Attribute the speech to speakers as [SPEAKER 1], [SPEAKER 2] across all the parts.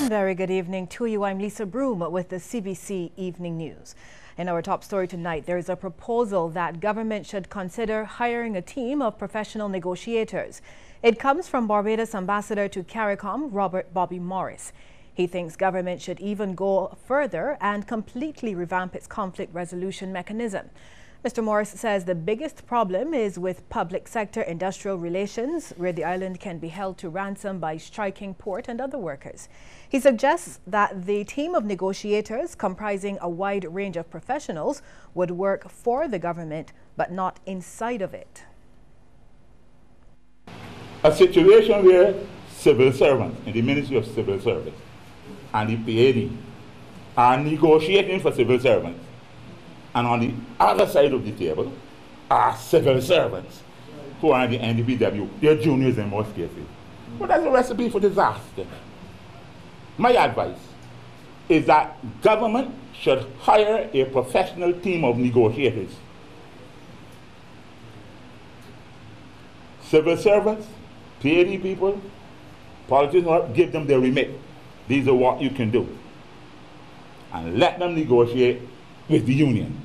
[SPEAKER 1] Very good evening to you. I'm Lisa Broom with the CBC Evening News. In our top story tonight, there is a proposal that government should consider hiring a team of professional negotiators. It comes from Barbados Ambassador to CARICOM, Robert Bobby Morris. He thinks government should even go further and completely revamp its conflict resolution mechanism. Mr. Morris says the biggest problem is with public sector industrial relations, where the island can be held to ransom by striking port and other workers. He suggests that the team of negotiators, comprising a wide range of professionals, would work for the government, but not inside of it.
[SPEAKER 2] A situation where civil servants in the Ministry of Civil Service and the PAD are negotiating for civil servants, and on the other side of the table are civil servants who are in the NDPW. They're juniors in most cases. Well, that's a recipe for disaster. My advice is that government should hire a professional team of negotiators. Civil servants, PAD people, politicians, give them their remit. These are what you can do. And let them negotiate with the union.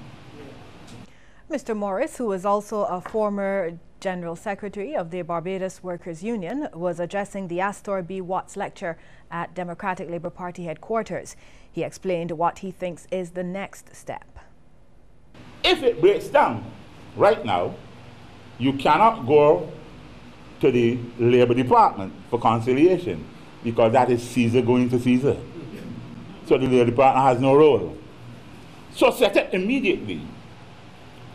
[SPEAKER 1] Mr. Morris, who is also a former General Secretary of the Barbados Workers Union, was addressing the Astor B. Watts lecture at Democratic Labour Party headquarters. He explained what he thinks is the next step.
[SPEAKER 2] If it breaks down right now, you cannot go to the Labour Department for conciliation, because that is Caesar going to Caesar. So the Labour Department has no role. So set up immediately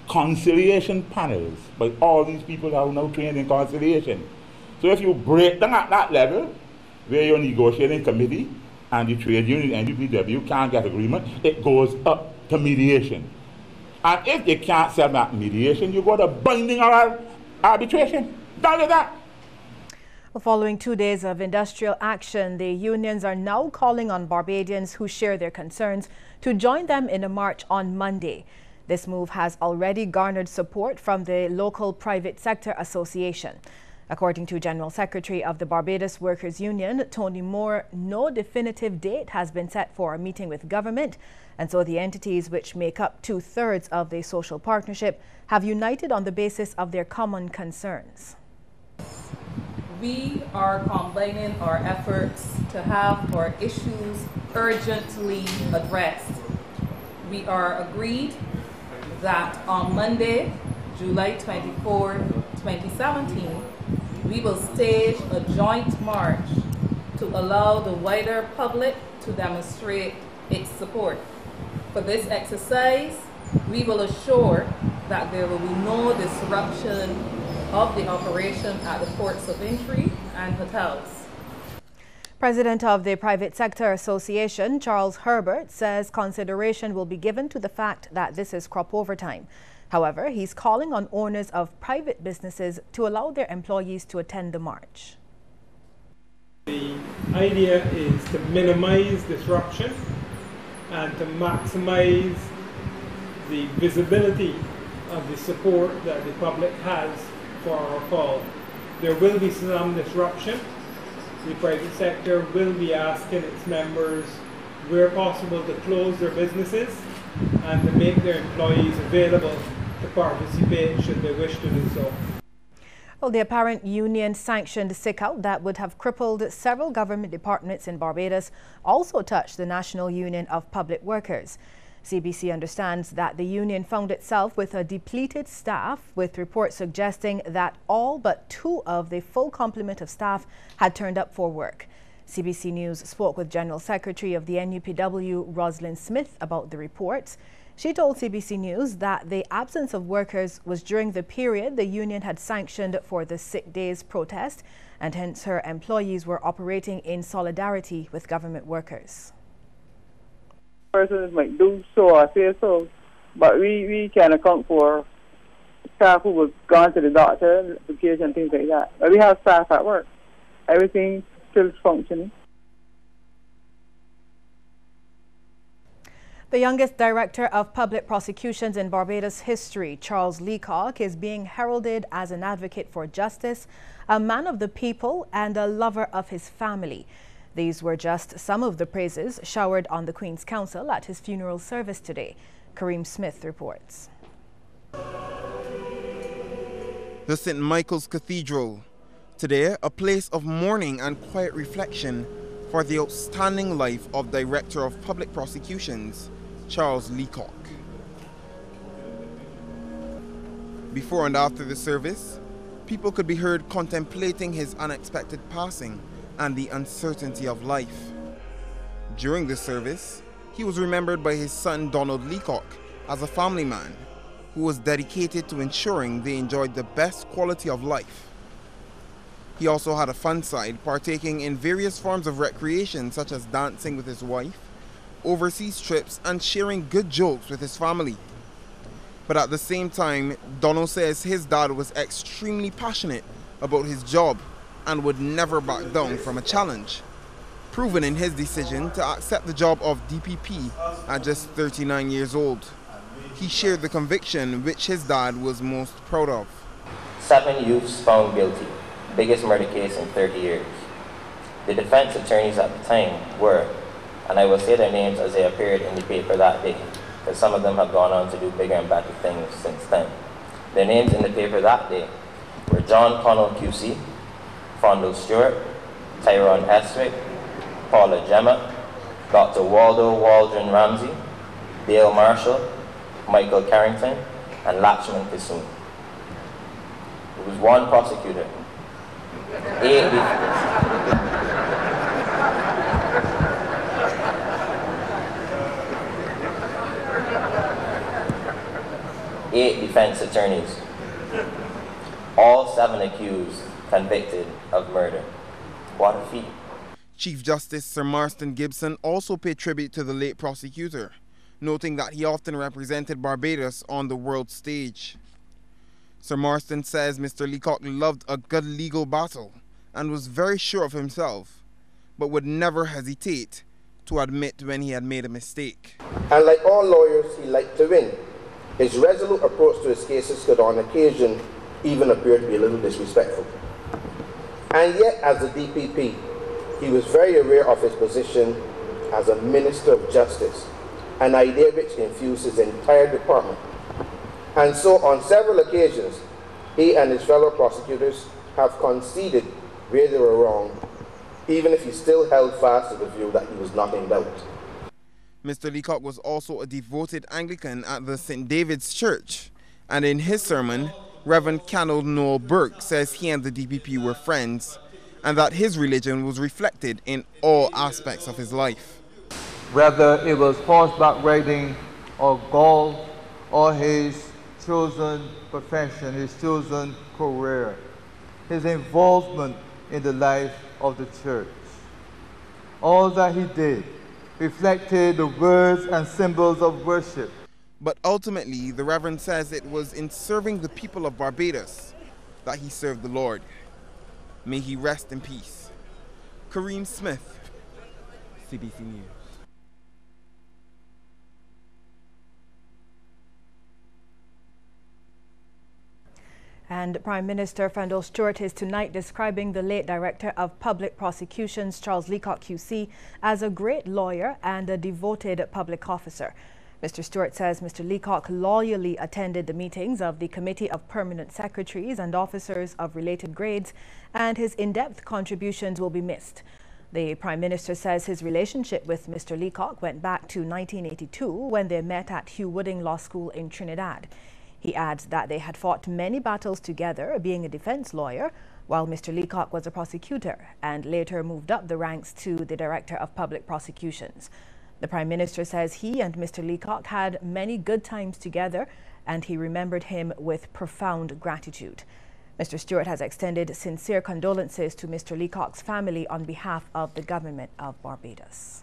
[SPEAKER 2] conciliation panels by all these people who are now trained in conciliation. So if you break down at that level, where your negotiating committee and the trade union and NDPW can't get agreement, it goes up to mediation. And if they can't settle that mediation, you go to binding or arbitration. Done with that.
[SPEAKER 1] Following 2 days of industrial action, the unions are now calling on Barbadians who share their concerns to join them in a march on Monday. This move has already garnered support from the local private sector association. According to General Secretary of the Barbados Workers Union, Tony Moore, no definitive date has been set for a meeting with government, and so the entities which make up 2/3 of the social partnership have united on the basis of their common concerns.
[SPEAKER 3] We are combining our efforts to have our issues urgently addressed. We are agreed that on Monday, July 24, 2017, we will stage a joint march to allow the wider public to demonstrate its support. For this exercise, we will assure that there will be no disruption of the operation at the ports of entry and hotels.
[SPEAKER 1] President of the Private Sector Association, Charles Herbert, says consideration will be given to the fact that this is crop over time. However, he's calling on owners of private businesses to allow their employees to attend the march.
[SPEAKER 4] The idea is to minimize disruption and to maximize the visibility of the support that the public has for our call. There will be some disruption. The private sector will be asking its members, where possible, to close their businesses and to make their employees available to participate should they wish to do so.
[SPEAKER 1] Well, the apparent union-sanctioned sick-out that would have crippled several government departments in Barbados also touched the National Union of Public Workers. CBC understands that the union found itself with a depleted staff, with reports suggesting that all but 2 of the full complement of staff had turned up for work. CBC News spoke with General Secretary of the NUPW, Roslyn Smith, about the reports. She told CBC News that the absence of workers was during the period the union had sanctioned for the sick days protest, and hence her employees were operating in solidarity with government workers.
[SPEAKER 5] Persons might do so or say so, but we can account for staff who was gone to the doctor, vacation, things like that. But we have staff at work. Everything still functioning.
[SPEAKER 1] The youngest director of public prosecutions in Barbados history, Charles Leacock, is being heralded as an advocate for justice, a man of the people, and a lover of his family. These were just some of the praises showered on the Queen's Counsel at his funeral service today. Kareem Smith reports.
[SPEAKER 6] The St. Michael's Cathedral. Today, a place of mourning and quiet reflection for the outstanding life of Director of Public Prosecutions, Charles Leacock. Before and after the service, people could be heard contemplating his unexpected passing and the uncertainty of life. During the service, he was remembered by his son Donald Leacock as a family man who was dedicated to ensuring they enjoyed the best quality of life. He also had a fun side, partaking in various forms of recreation such as dancing with his wife, overseas trips, and sharing good jokes with his family. But at the same time, Donald says his dad was extremely passionate about his job and would never back down from a challenge, proven in his decision to accept the job of DPP at just 39 years old. He shared the conviction which his dad was most proud of.
[SPEAKER 7] 7 youths found guilty, biggest murder case in 30 years. The defense attorneys at the time were, and I will say their names as they appeared in the paper that day, because some of them have gone on to do bigger and better things since then. Their names in the paper that day were John Connell QC, Fondle Stewart, Tyrone Eswick, Paula Gemma, Dr. Waldo Waldron Ramsey, Dale Marshall, Michael Carrington, and Lakshman Kissoon. There was one prosecutor. 8 defense attorneys, all 7 accused, convicted of murder. What a feat.
[SPEAKER 6] Chief Justice Sir Marston Gibson also paid tribute to the late prosecutor, noting that he often represented Barbados on the world stage. Sir Marston says Mr. Leacock loved a good legal battle and was very sure of himself, but would never hesitate to admit when he had made a mistake.
[SPEAKER 8] And like all lawyers, he liked to win. His resolute approach to his cases could on occasion even appear to be a little disrespectful. And yet, as the DPP, he was very aware of his position as a Minister of Justice, an idea which infused his entire department. And so on several occasions, he and his fellow prosecutors have conceded where they were wrong, even if he still held fast to the view that he was not in doubt.
[SPEAKER 6] Mr. Leacock was also a devoted Anglican at the St. David's Church, and in his sermon, Reverend Canon Noel Burke says he and the DPP were friends, and that his religion was reflected in all aspects of his life.
[SPEAKER 9] Whether it was horseback riding or golf or his chosen profession, his chosen career, his involvement in the life of the church. All that he did reflected the words and symbols of worship.
[SPEAKER 6] But ultimately, the Reverend says it was in serving the people of Barbados that he served the Lord. May he rest in peace. Kareem Smith, CBC News.
[SPEAKER 1] And Prime Minister Fondle Stewart is tonight describing the late Director of Public Prosecutions, Charles Leacock QC, as a great lawyer and a devoted public officer. Mr. Stewart says Mr. Leacock loyally attended the meetings of the Committee of Permanent Secretaries and officers of related grades, and his in-depth contributions will be missed. The Prime Minister says his relationship with Mr. Leacock went back to 1982 when they met at Hugh Wooding Law School in Trinidad. He adds that they had fought many battles together, being a defense lawyer, while Mr. Leacock was a prosecutor and later moved up the ranks to the Director of Public Prosecutions. The Prime Minister says he and Mr. Leacock had many good times together and he remembered him with profound gratitude. Mr. Stewart has extended sincere condolences to Mr. Leacock's family on behalf of the government of Barbados.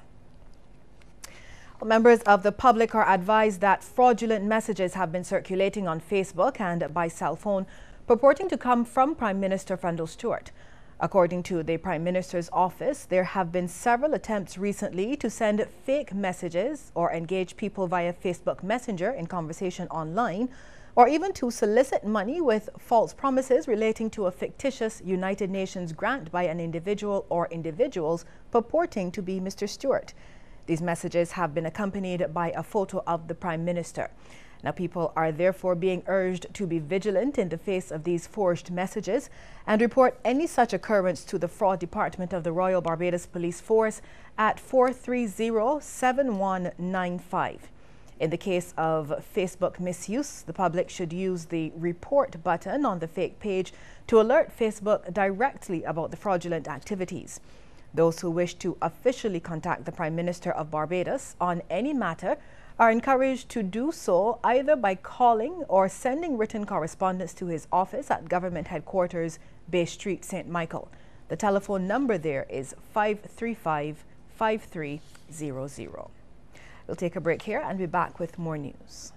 [SPEAKER 1] Members of the public are advised that fraudulent messages have been circulating on Facebook and by cell phone purporting to come from Prime Minister Fondle Stewart. According to the Prime Minister's office, there have been several attempts recently to send fake messages or engage people via Facebook Messenger in conversation online, or even to solicit money with false promises relating to a fictitious United Nations grant by an individual or individuals purporting to be Mr. Stewart. These messages have been accompanied by a photo of the Prime Minister. Now, people are therefore being urged to be vigilant in the face of these forged messages and report any such occurrence to the Fraud Department of the Royal Barbados Police Force at 430-7195. In the case of Facebook misuse, the public should use the report button on the fake page to alert Facebook directly about the fraudulent activities. Those who wish to officially contact the Prime Minister of Barbados on any matter are encouraged to do so either by calling or sending written correspondence to his office at Government Headquarters, Bay Street, St. Michael. The telephone number there is 535-5300. We'll take a break here and be back with more news.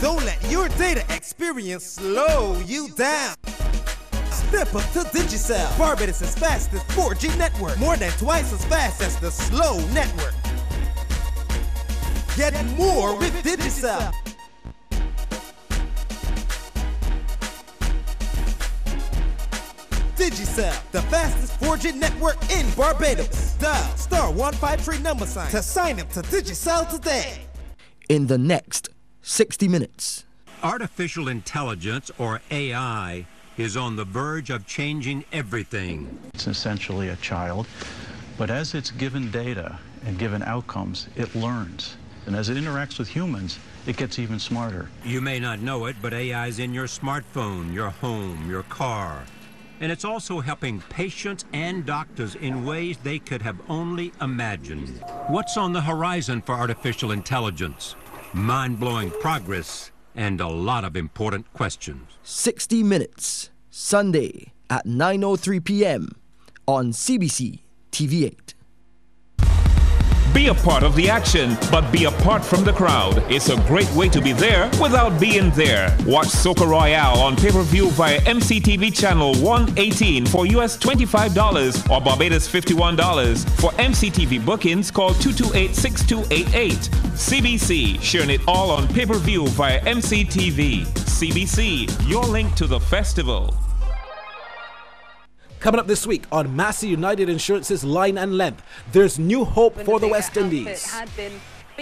[SPEAKER 10] Don't let your data experience slow you down. Step up to Digicel, Barbados' fastest 4G network, more than twice as fast as the slow network. Get more with Digicel. Digicel, the fastest 4G network in Barbados. Dial *153 to sign up to Digicel today.
[SPEAKER 11] In the next 60 minutes.
[SPEAKER 12] Artificial intelligence, or AI, is on the verge of changing everything.
[SPEAKER 13] It's essentially a child, but as it's given data and given outcomes, it learns. And as it interacts with humans, it gets even smarter.
[SPEAKER 12] You may not know it, but AI is in your smartphone, your home, your car. And it's also helping patients and doctors in ways they could have only imagined. What's on the horizon for artificial intelligence? Mind-blowing progress and a lot of important questions.
[SPEAKER 11] 60 Minutes, Sunday at 9:03 p.m. on CBC TV8.
[SPEAKER 14] Be a part of the action, but be apart from the crowd. It's a great way to be there without being there. Watch Soca Royale on pay-per-view via MCTV channel 118 for US $25 or Barbados $51. For MCTV bookings, call 228-6288. CBC, sharing it all on pay-per-view via MCTV. CBC, your link to the festival.
[SPEAKER 15] Coming up this week on Massey United Insurance's Line and Length, there's new hope for the West Indies.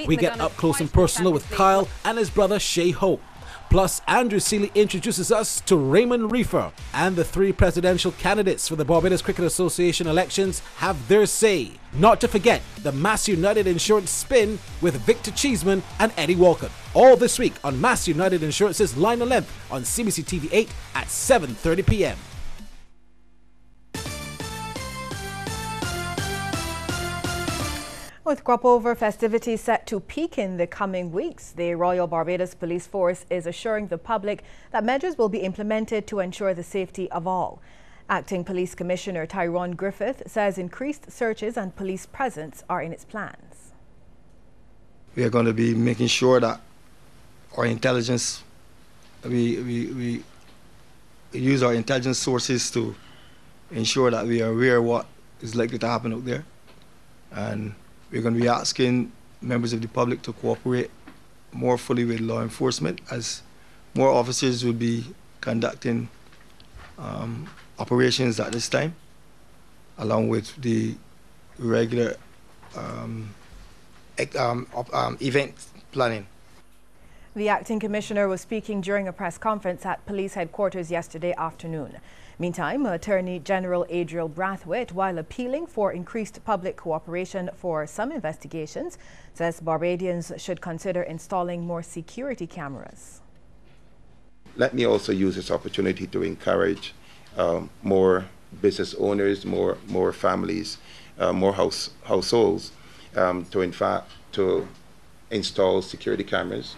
[SPEAKER 15] We get up close and personal with Kyle and his brother Shea Hope. Plus, Andrew Seeley introduces us to Raymond Reefer, and the 3 presidential candidates for the Barbados Cricket Association elections have their say. Not to forget the Massey United Insurance Spin with Victor Cheeseman and Eddie Walcott. All this week on Massey United Insurance's Line and Length on CBC TV8 at 7:30 p.m.
[SPEAKER 1] With crop over festivities set to peak in the coming weeks, the Royal Barbados Police Force is assuring the public that measures will be implemented to ensure the safety of all. Acting Police Commissioner Tyrone Griffith says increased searches and police presence are in its plans.
[SPEAKER 16] We are going to be making sure that our intelligence, we use our intelligence sources to ensure that we are aware of what is likely to happen out there. And we're going to be asking members of the public to cooperate more fully with law enforcement, as more officers will be conducting operations at this time, along with the regular event planning.
[SPEAKER 1] The acting commissioner was speaking during a press conference at police headquarters yesterday afternoon. Meantime, Attorney General Adriel Brathwaite, while appealing for increased public cooperation for some investigations, says Barbadians should consider installing more security cameras.
[SPEAKER 8] Let me also use this opportunity to encourage more business owners, more families, more households to install security cameras.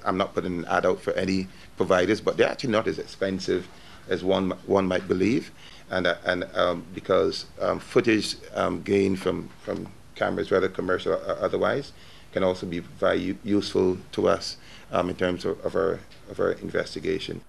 [SPEAKER 8] I'm not putting an ad out for any providers, but they're actually not as expensive as one might believe, and because footage gained from cameras, whether commercial or otherwise, can also be very useful to us in terms of our investigation.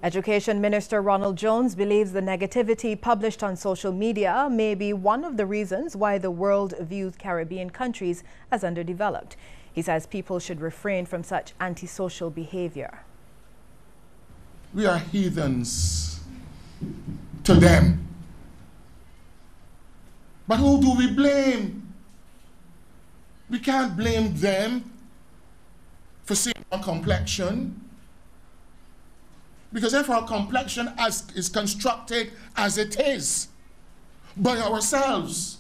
[SPEAKER 1] Education Minister Ronald Jones believes the negativity published on social media may be one of the reasons why the world views Caribbean countries as underdeveloped. He says people should refrain from such antisocial behavior.
[SPEAKER 17] We are heathens to them. But who do we blame? We can't blame them for seeing our complexion. Because if our complexion is constructed as it is by ourselves,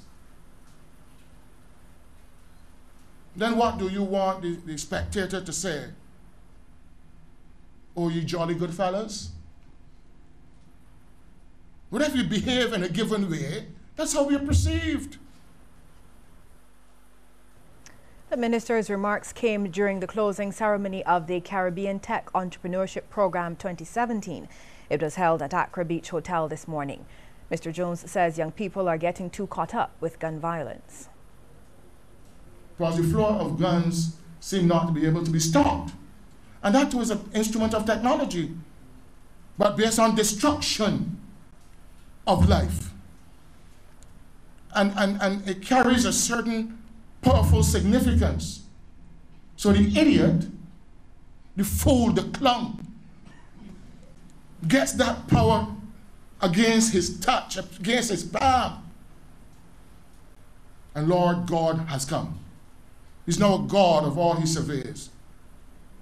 [SPEAKER 17] then what do you want the spectator to say? Oh, you jolly good fellas? What if we behave in a given way? That's how we are perceived.
[SPEAKER 1] The minister's remarks came during the closing ceremony of the Caribbean Tech Entrepreneurship Program 2017. It was held at Accra Beach Hotel this morning. Mr. Jones says young people are getting too caught up with gun violence.
[SPEAKER 17] Because the flow of guns seem not to be able to be stopped. And that too is an instrument of technology, but based on destruction of life. And it carries a certain powerful significance. So the idiot, the fool, the clown, gets that power against his touch, against his palm. And Lord God has come. He's now a God of all he surveys.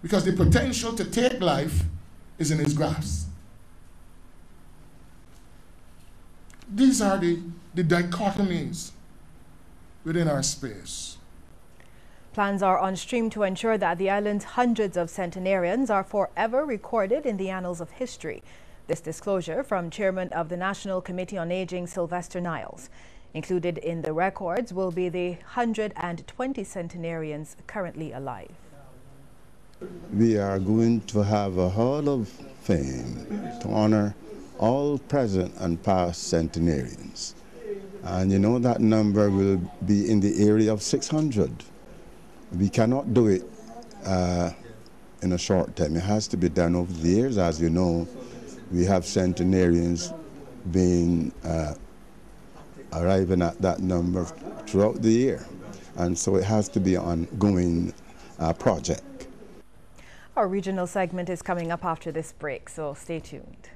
[SPEAKER 17] Because the potential to take life is in his grasp. These are the dichotomies within our space.
[SPEAKER 1] Plans are on stream to ensure that the island's hundreds of centenarians are forever recorded in the annals of history. This disclosure from Chairman of the National Committee on Aging, Sylvester Niles. Included in the records will be the 120 centenarians currently alive.
[SPEAKER 18] We are going to have a Hall of Fame to honor all present and past centenarians. And you know that number will be in the area of 600. We cannot do it in a short time. It has to be done over the years. As you know, we have centenarians being arriving at that number throughout the year. And so it has to be an ongoing project.
[SPEAKER 1] Our regional segment is coming up after this break, so stay tuned.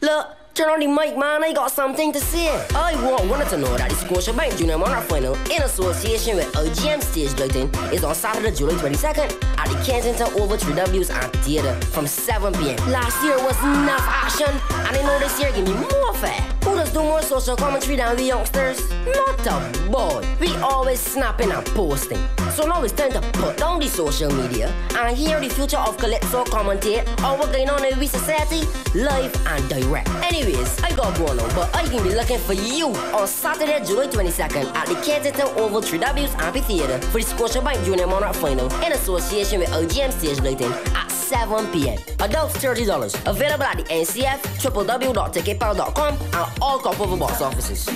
[SPEAKER 19] Look, turn on the mic, man. I got something to say. I wanted to know that the Scotiabank Junior Monarch Final in association with LGM Stage Lighting is on Saturday, July 22nd at the Kensington Oval 3Ws Amphitheatre from 7 p.m. Last year was enough action, and I know this year give me more fair. Who does do more social commentary than we youngsters? Not a boy. We always snapping and posting. So now it's time to put down the social media and hear the future of Calypso commentate on what's going on in we society live and direct. Anyways, I got going on, but I can be looking for you on Saturday, July 22nd at the Kensington Oval 3Ws Amphitheatre for the Scotiabank Junior Monarch Final in association with LGM Stage Lighting at 7 p.m. Adults $30. Available at the NCF, www.ticketpal.com, and all Copover box offices.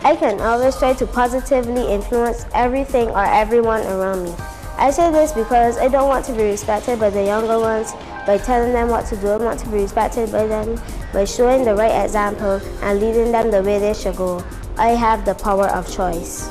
[SPEAKER 20] I can always try to positively influence everything or everyone around me. I say this because I don't want to be respected by the younger ones by telling them what to do. I want to be respected by them by showing the right example and leading them the way they should go. I have the power of choice.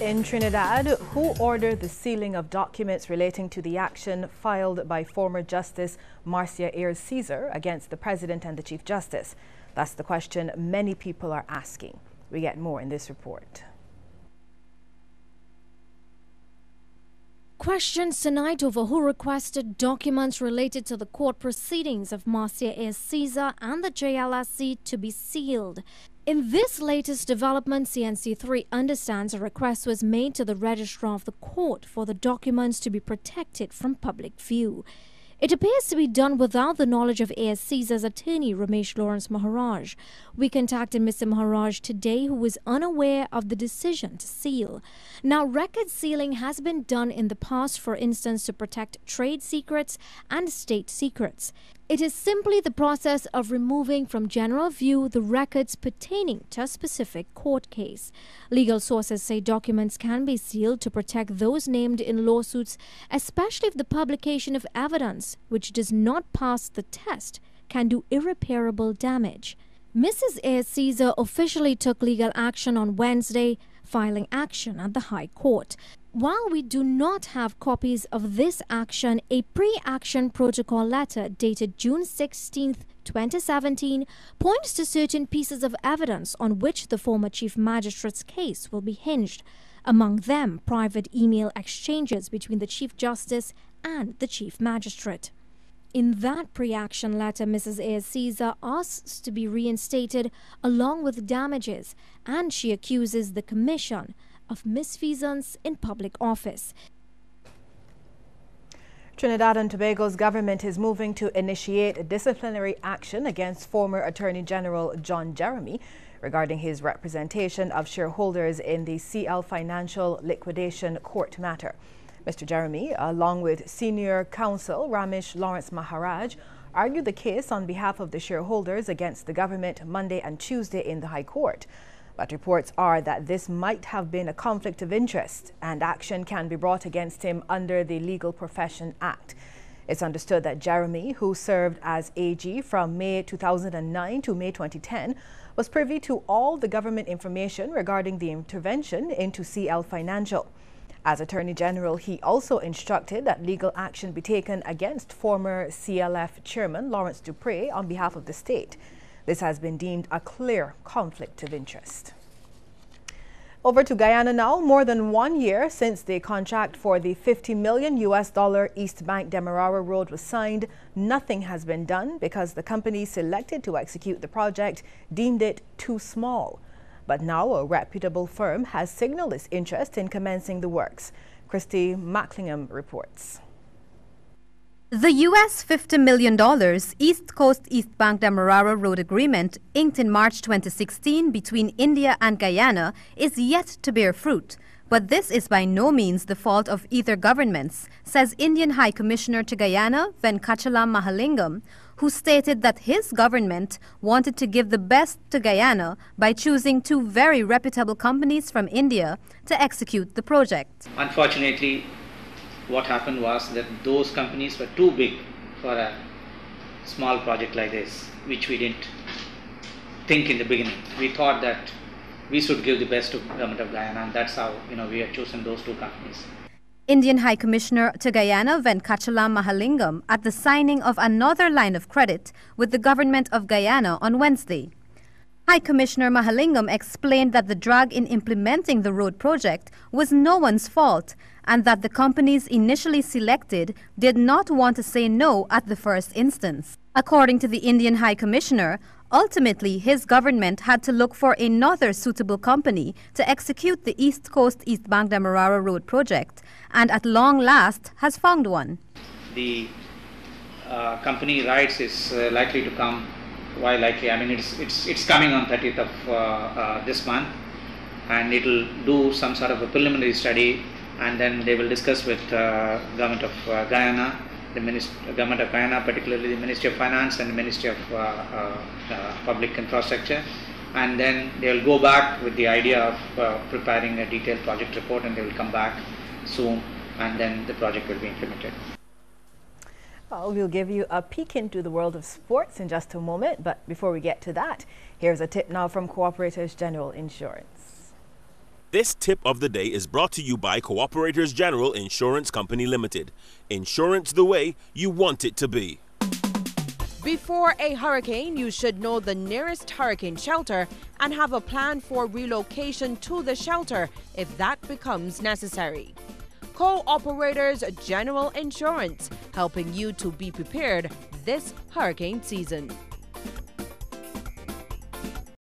[SPEAKER 1] In Trinidad, who ordered the sealing of documents relating to the action filed by former Justice Marcia Ayres Caesar against the President and the Chief Justice? That's the question many people are asking. We get more in this report.
[SPEAKER 21] Questions tonight over who requested documents related to the court proceedings of Marcia A. Caesar and the JLSC to be sealed. In this latest development, CNC3 understands a request was made to the registrar of the court for the documents to be protected from public view. It appears to be done without the knowledge of A.S. Caesar's attorney, Ramesh Lawrence Maharaj. We contacted Mr. Maharaj today, who was unaware of the decision to seal. Now, record sealing has been done in the past, for instance, to protect trade secrets and state secrets. It is simply the process of removing from general view the records pertaining to a specific court case. Legal sources say documents can be sealed to protect those named in lawsuits, especially if the publication of evidence which does not pass the test can do irreparable damage. Mrs. A. Caesar officially took legal action on Wednesday, filing action at the High Court. While we do not have copies of this action, a pre-action protocol letter dated June 16, 2017 points to certain pieces of evidence on which the former Chief Magistrate's case will be hinged. Among them, private email exchanges between the Chief Justice and the Chief Magistrate. In that pre-action letter, Mrs. A. Caesar asks to be reinstated along with damages, and she accuses the Commission of misfeasance in public office.
[SPEAKER 1] Trinidad and Tobago's government is moving to initiate disciplinary action against former Attorney General John Jeremy regarding his representation of shareholders in the CL Financial Liquidation Court matter. Mr. Jeremy, along with senior counsel Ramesh Lawrence Maharaj, argued the case on behalf of the shareholders against the government Monday and Tuesday in the High Court. But reports are that this might have been a conflict of interest, and action can be brought against him under the Legal Profession Act. It's understood that Jeremy, who served as AG from May 2009 to May 2010, was privy to all the government information regarding the intervention into CL Financial. As Attorney General, he also instructed that legal action be taken against former CLF Chairman Lawrence Dupre on behalf of the state. This has been deemed a clear conflict of interest. Over to Guyana now. More than 1 year since the contract for the $50 million East Bank Demerara Road was signed, nothing has been done because the company selected to execute the project deemed it too small. But now a reputable firm has signaled its interest in commencing the works. Christy Macklingham reports.
[SPEAKER 22] The U.S. $50 million East Coast East Bank Demerara Road Agreement, inked in March 2016 between India and Guyana, is yet to bear fruit. But this is by no means the fault of either governments, says Indian High Commissioner to Guyana, Venkachalam Mahalingam, who stated that his government wanted to give the best to Guyana by choosing two very reputable companies from India to execute the project.
[SPEAKER 23] Unfortunately, what happened was that those companies were too big for a small project like this, which we didn't think in the beginning. We thought that we should give the best to the government of Guyana, and that's how we have chosen those two companies.
[SPEAKER 22] Indian High Commissioner to Guyana, Venkachalam Mahalingam, at the signing of another line of credit with the government of Guyana on Wednesday. High Commissioner Mahalingam explained that the drag in implementing the road project was no one's fault, and that the companies initially selected did not want to say no at the first instance. According to the Indian High Commissioner, ultimately his government had to look for another suitable company to execute the East Coast East Bank Demerara Road project, and at long last has found one.
[SPEAKER 23] The company rights is likely to come. Why likely? I mean, it's coming on 30th of this month, and it will do some sort of a preliminary study, and then they will discuss with government of Guyana, the government of Guyana, particularly the Ministry of Finance and the Ministry of Public Infrastructure, and then they will go back with the idea of preparing a detailed project report, and they will come back soon, and then the project will be implemented.
[SPEAKER 1] Well, we'll give you a peek into the world of sports in just a moment, but before we get to that, here's a tip now from Cooperators General Insurance.
[SPEAKER 24] This tip of the day is brought to you by Cooperators General Insurance Company Limited. Insurance the way you want it to be.
[SPEAKER 2] Before a hurricane, you should know the nearest hurricane shelter and have a plan for relocation to the shelter if that becomes necessary. Co-operators General Insurance, helping you to be prepared this hurricane season.